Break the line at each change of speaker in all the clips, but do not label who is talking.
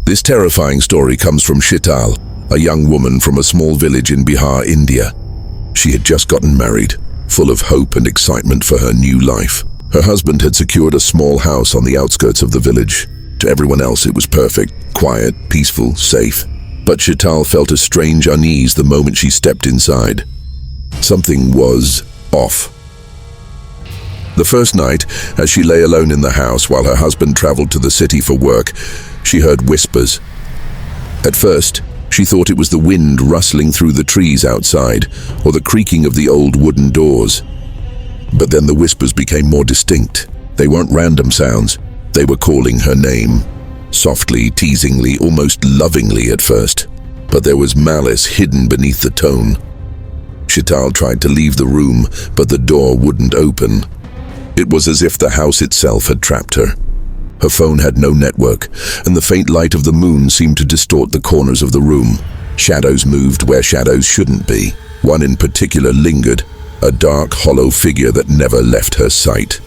This terrifying story comes from Shital, a young woman from a small village in Bihar, India. She had just gotten married, full of hope and excitement for her new life. Her husband had secured a small house on the outskirts of the village. To everyone else it was perfect, quiet, peaceful, safe. But Shital felt a strange unease the moment she stepped inside. Something was off. The first night, as she lay alone in the house while her husband traveled to the city for work, she heard whispers. At first, she thought it was the wind rustling through the trees outside, or the creaking of the old wooden doors. But then the whispers became more distinct. They weren't random sounds. They were calling her name. Softly, teasingly, almost lovingly at first. But there was malice hidden beneath the tone. Shital tried to leave the room, but the door wouldn't open. It was as if the house itself had trapped her. Her phone had no network, and the faint light of the moon seemed to distort the corners of the room. Shadows moved where shadows shouldn't be. One in particular lingered, a dark, hollow figure that never left her sight.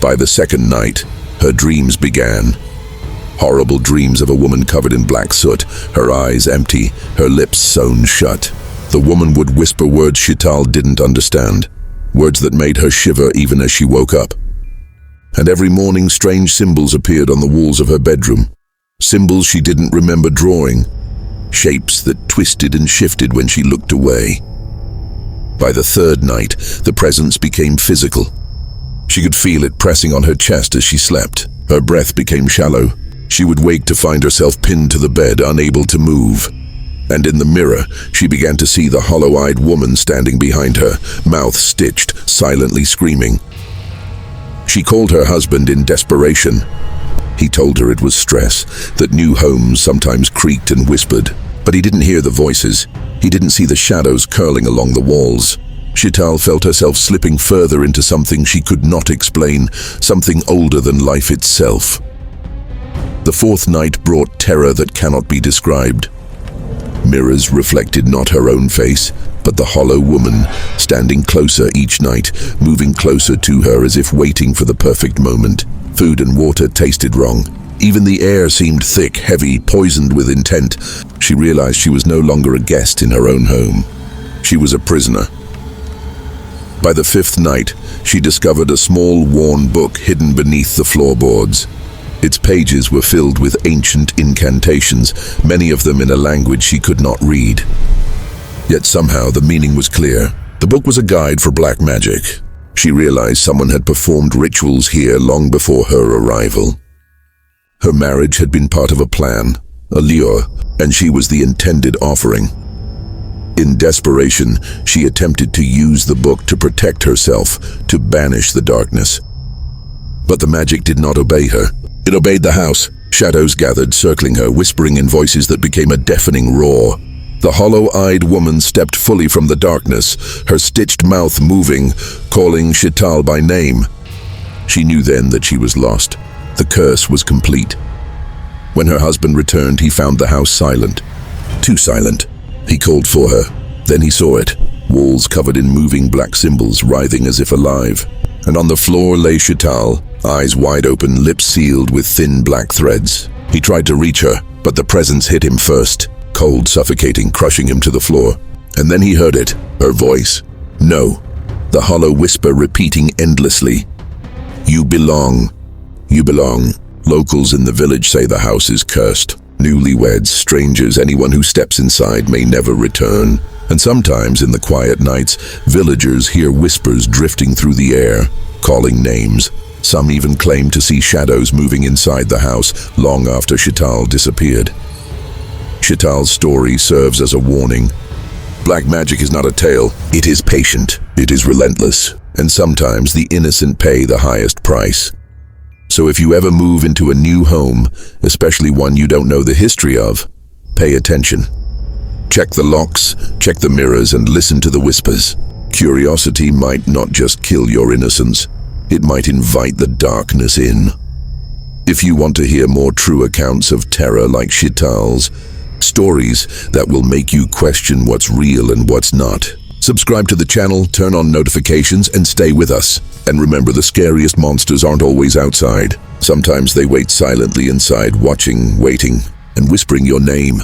By the second night, her dreams began. Horrible dreams of a woman covered in black soot, her eyes empty, her lips sewn shut. The woman would whisper words Shital didn't understand, words that made her shiver even as she woke up. And every morning strange symbols appeared on the walls of her bedroom, symbols she didn't remember drawing, shapes that twisted and shifted when she looked away. By the third night, the presence became physical. She could feel it pressing on her chest as she slept. Her breath became shallow. She would wake to find herself pinned to the bed, unable to move. And in the mirror, she began to see the hollow-eyed woman standing behind her, mouth stitched, silently screaming. She called her husband in desperation. He told her it was stress, that new homes sometimes creaked and whispered. But he didn't hear the voices. He didn't see the shadows curling along the walls. Shital felt herself slipping further into something she could not explain, something older than life itself. The fourth night brought terror that cannot be described. Mirrors reflected not her own face, but the hollow woman, standing closer each night, moving closer to her as if waiting for the perfect moment. Food and water tasted wrong. Even the air seemed thick, heavy, poisoned with intent. She realized she was no longer a guest in her own home. She was a prisoner. By the fifth night, she discovered a small, worn book hidden beneath the floorboards. Its pages were filled with ancient incantations, many of them in a language she could not read. Yet somehow the meaning was clear. The book was a guide for black magic. She realized someone had performed rituals here long before her arrival. Her marriage had been part of a plan, a lure, and she was the intended offering. In desperation, she attempted to use the book to protect herself, to banish the darkness. But the magic did not obey her. It obeyed the house. Shadows gathered, circling her, whispering in voices that became a deafening roar. The hollow-eyed woman stepped fully from the darkness, her stitched mouth moving, calling Shital by name. She knew then that she was lost. The curse was complete. When her husband returned, he found the house silent. Too silent. He called for her. Then he saw it. Walls covered in moving black symbols, writhing as if alive. And on the floor lay Shital, eyes wide open, lips sealed with thin black threads. He tried to reach her, but the presence hit him first, cold, suffocating, crushing him to the floor. And then he heard it, her voice. No. The hollow whisper repeating endlessly. You belong. You belong. Locals in the village say the house is cursed. Newlyweds, strangers, anyone who steps inside may never return. And sometimes in the quiet nights, villagers hear whispers drifting through the air, calling names. Some even claim to see shadows moving inside the house long after Shital disappeared. Shital's story serves as a warning. Black magic is not a tale. It is patient. It is relentless. And sometimes the innocent pay the highest price. So if you ever move into a new home, especially one you don't know the history of, pay attention. Check the locks, check the mirrors, and listen to the whispers. Curiosity might not just kill your innocence, it might invite the darkness in. If you want to hear more true accounts of terror like Shital's, stories that will make you question what's real and what's not, subscribe to the channel, turn on notifications, and stay with us. And remember, the scariest monsters aren't always outside. Sometimes they wait silently inside, watching, waiting, and whispering your name.